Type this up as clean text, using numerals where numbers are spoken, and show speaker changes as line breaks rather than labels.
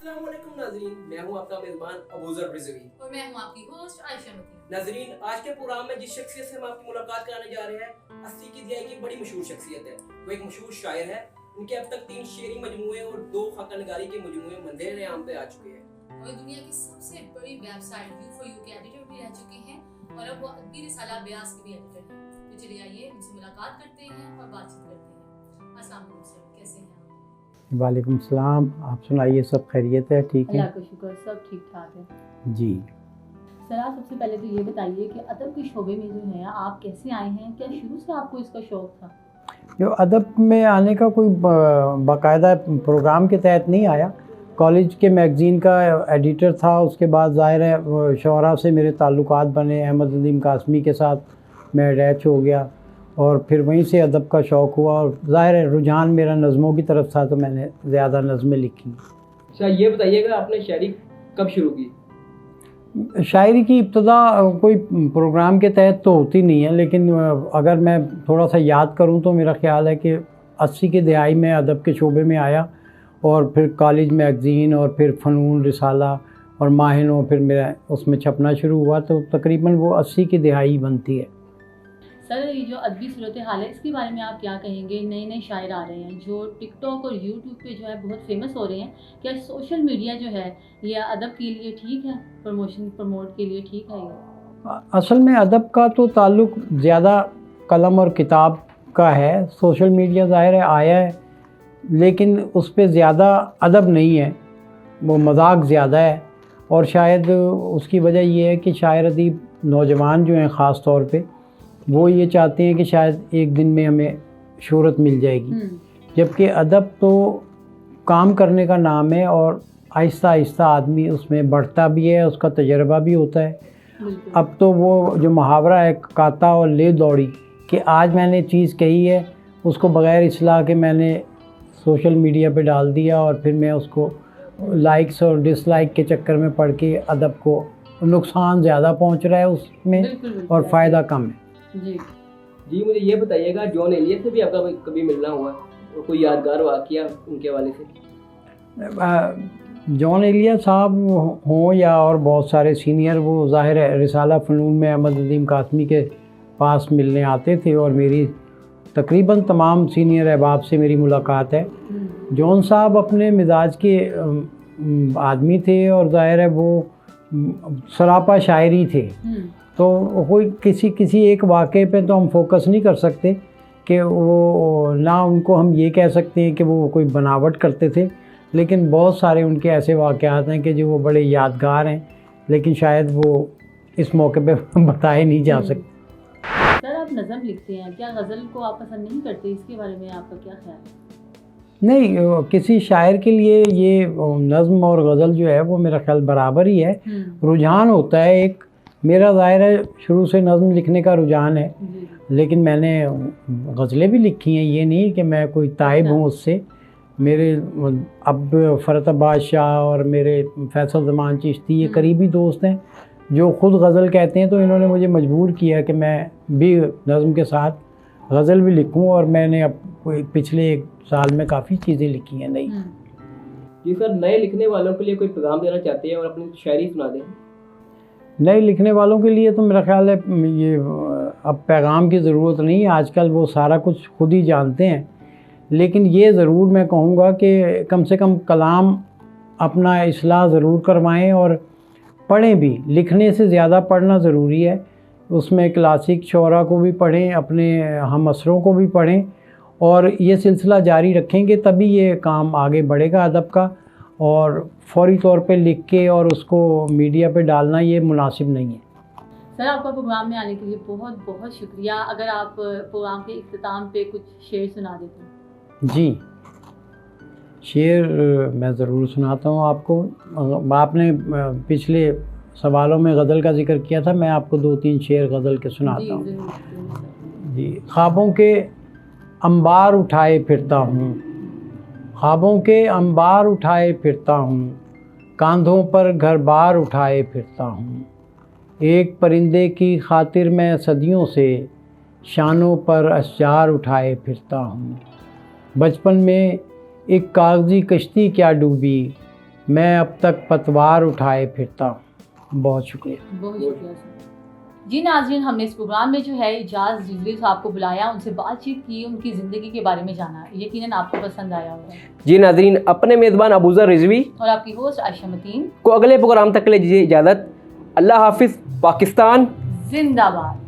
अस्सलाम वालेकुम नाज़रीन, मैं हूं आपका मेज़बान अबूज़र रिज़वी
और मैं हूं आपकी होस्ट आयशा नदीम।
नाज़रीन, आज के प्रोग्राम में जिस शख्सियत से हम आपकी मुलाकात कराने जा रहे हैं 80 की दहाई की बड़ी मशहूर शख्सियत है। वो एक मशहूर शायर है। उनके अब तक 3 शेरी मजमूए और 2 खाकानगारी के मजमूए मंज़िल आम पे आ चुके हैं
और दुनिया की सबसे बड़ी वेबसाइट U4U के एडिटर भी रह चुके हैं और अब वो अदबी रिसाला ब्यास के भी एडिटर हैं। तो चलिए आइए उनसे मुलाकात करते हैं और बातचीत करते हैं। अस्सलाम वालेकुम सर, कैसे हैं आप?
वालेकुम सलाम। आप सुनाइए, सब खैरियत है? ठीक है,
अल्लाह का शुक्र, सब ठीक ठाक है।
जी।
सर आप सबसे पहले तो ये बताइए कि अदब के शोबे में जो है आप कैसे आए हैं? क्या शुरू से आपको इसका शौक था?
जो अदब में आने का कोई बाकायदा प्रोग्राम के तहत नहीं आया। कॉलेज के मैगज़ीन का एडिटर था, उसके बाद ज़ाहिर है शोरा से मेरे ताल्लुकात बने। अहमद नदीम कासमी के साथ मैं अटैच हो गया और फिर वहीं से अदब का शौक़ हुआ और ज़ाहिर है रुझान मेरा नज़मों की तरफ था, तो मैंने ज़्यादा नज़में लिखी।
अच्छा, ये बताइएगा आपने शायरी कब शुरू की?
शायरी की इब्तदा कोई प्रोग्राम के तहत तो होती नहीं है, लेकिन अगर मैं थोड़ा सा याद करूं तो मेरा ख्याल है कि 80 की दहाई में अदब के शोबे में आया और फिर कॉलेज मैगज़ीन और फिर फ़नून रिसाला और माहिनो फिर मेरा उसमें छपना शुरू हुआ, तो तकरीबन वो 80 की दहाई बनती है।
सर ये जो अदबी सूरत हाल है इसके बारे में आप क्या कहेंगे? नए नए शायर आ रहे हैं जो टिकटॉक और यूट्यूब पे जो है बहुत फेमस हो रहे हैं। क्या सोशल मीडिया जो है ये अदब के लिए ठीक है, प्रमोट के लिए ठीक है ये?
असल में अदब का तो ताल्लुक़ ज़्यादा कलम और किताब का है। सोशल मीडिया ज़ाहिर है आया है, लेकिन उस पर ज़्यादा अदब नहीं है, वो मजाक ज़्यादा है। और शायद उसकी वजह ये है कि शायर अदीब नौजवान जो हैं ख़ास तौर पे वो ये चाहते हैं कि शायद एक दिन में हमें शोहरत मिल जाएगी, जबकि अदब तो काम करने का नाम है और आहिस्ता आहिस्ता आदमी उसमें बढ़ता भी है, उसका तजर्बा भी होता है। अब तो वो जो मुहावरा है काता और ले दौड़ी कि आज मैंने चीज़ कही है, उसको बग़ैर इस्लाह के मैंने सोशल मीडिया पे डाल दिया और फिर मैं उसको लाइक्स और डिसलाइक के चक्कर में पढ़ के अदब को नुकसान ज़्यादा पहुंच रहा है उसमें और फ़ायदा कम है।
जी, मुझे ये बताइएगा जॉन एलियट से भी आपका कभी मिलना हुआ और कोई यादगार वाक़या उनके हवाले से?
जॉन एलियट साहब हों या और बहुत सारे सीनियर, वो ज़ाहिर है रिसाला फ़नून में अहमद नदीम कासमी के पास मिलने आते थे और मेरी तकरीबन तमाम सीनियर अहबाब से मेरी मुलाकात है। जॉन साहब अपने मिजाज के आदमी थे और ज़ाहिर है वो सरापा शायरी थे, तो कोई किसी एक वाक़े पे तो हम फोकस नहीं कर सकते कि वो ना उनको हम ये कह सकते हैं कि वो कोई बनावट करते थे, लेकिन बहुत सारे उनके ऐसे वाक़यात हैं कि जो वो बड़े यादगार हैं, लेकिन शायद वो इस मौके पे बताए नहीं जा सकते।
सर आप नज़म लिखते हैं, क्या गज़ल को आप पसंद नहीं करते? इसके बारे में आपका क्या ख्याल है?
नहीं, किसी शायर के लिए ये नज़म और गज़ल जो है वो मेरा ख्याल बराबर ही है। रुझान होता है एक, मेरा ज़ाहिर है शुरू से नज़म लिखने का रुझान है, लेकिन मैंने गज़लें भी लिखी हैं, ये नहीं कि मैं कोई ताइब हूँ उससे। मेरे अब फ़रत अब्बास शाह और मेरे फैसल ज़मान चिश्ती ये करीबी दोस्त हैं जो ख़ुद गज़ल कहते हैं, तो इन्होंने मुझे मजबूर किया कि मैं भी नज़म के साथ गज़ल भी लिखूं और मैंने अब पिछले 1 साल में काफ़ी चीज़ें लिखी हैं नई।
जी सर, नए लिखने वालों के लिए कोई पैगाम देना चाहते हैं और अपनी शायरी सुना दें?
नए लिखने वालों के लिए तो मेरा ख्याल है ये अब पैगाम की ज़रूरत नहीं है, आजकल वो सारा कुछ खुद ही जानते हैं। लेकिन ये ज़रूर मैं कहूँगा कि कम से कम कलाम अपना इस्लाह ज़रूर करवाएं और पढ़ें भी। लिखने से ज़्यादा पढ़ना ज़रूरी है, उसमें क्लासिक शोरा को भी पढ़ें, अपने हम असरों को भी पढ़ें और ये सिलसिला जारी रखेंगे तभी ये काम आगे बढ़ेगा अदब का। और फौरी तौर पे लिख के और उसको मीडिया पे डालना ये मुनासिब नहीं है।
सर आपका प्रोग्राम में आने के लिए बहुत बहुत शुक्रिया। अगर आप प्रोग्राम के इख्तिताम पे कुछ शेर सुना देते?
जी, शेर मैं ज़रूर सुनाता हूँ आपको। आपने पिछले सवालों में गज़ल का ज़िक्र किया था, मैं आपको 2-3 शेर गज़ल के सुनाता हूँ। जी, ख्वाबों के अंबार उठाए फिरता हूँ, ख्वाबों के अंबार उठाए फिरता हूँ, कांधों पर घर बार उठाए फिरता हूँ। एक परिंदे की खातिर मैं सदियों से शानों पर अशजार उठाए फिरता हूँ। बचपन में एक कागज़ी कश्ती क्या डूबी, मैं अब तक पतवार उठाए फिरता हूँ। बहुत शुक्रिया।
बहुत शुक्रिया सर। जी नाज़रीन, हमने इस प्रोग्राम में जो है इजाज़ रिजवी साहब को बुलाया, उनसे बातचीत की, उनकी ज़िंदगी के बारे में जाना। यकीनन आपको पसंद आया होगा।
जी नाज़रीन, अपने मेज़बान अबूज़र रिजवी
और आपकी होस्ट आयशा मतीन
को अगले प्रोग्राम तक के लिए दीजिए इजाज़त। अल्लाह हाफिज़। पाकिस्तान
जिंदाबाद।